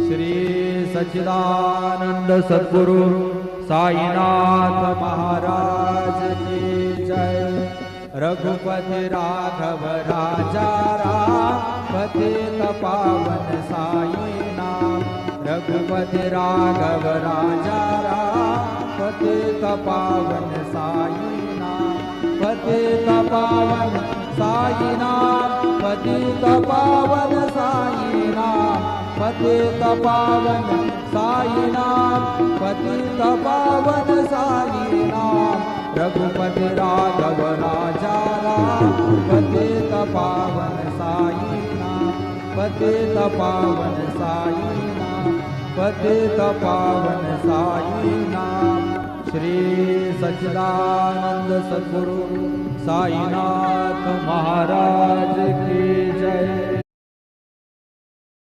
श्री सच्चिदानंद सद्गुरु साईनाथ महाराज की जय। रघुपति राघव राजा राम पतित पावन साई नाम। रघुपति राघव राजा राम पतित पावन साई नाम। पतित पावन साई नाम, पतित पावन साई नाम। पतित पावन साई नाम, पतित पावन साई नाम। रघुपति राघव राजा राम पतित पावन साई नाम। पतित पावन साई नाम, पतित पावन साई नाम। श्री सच्चिदानंद सद्गुरु साईनाथ महाराज की जय।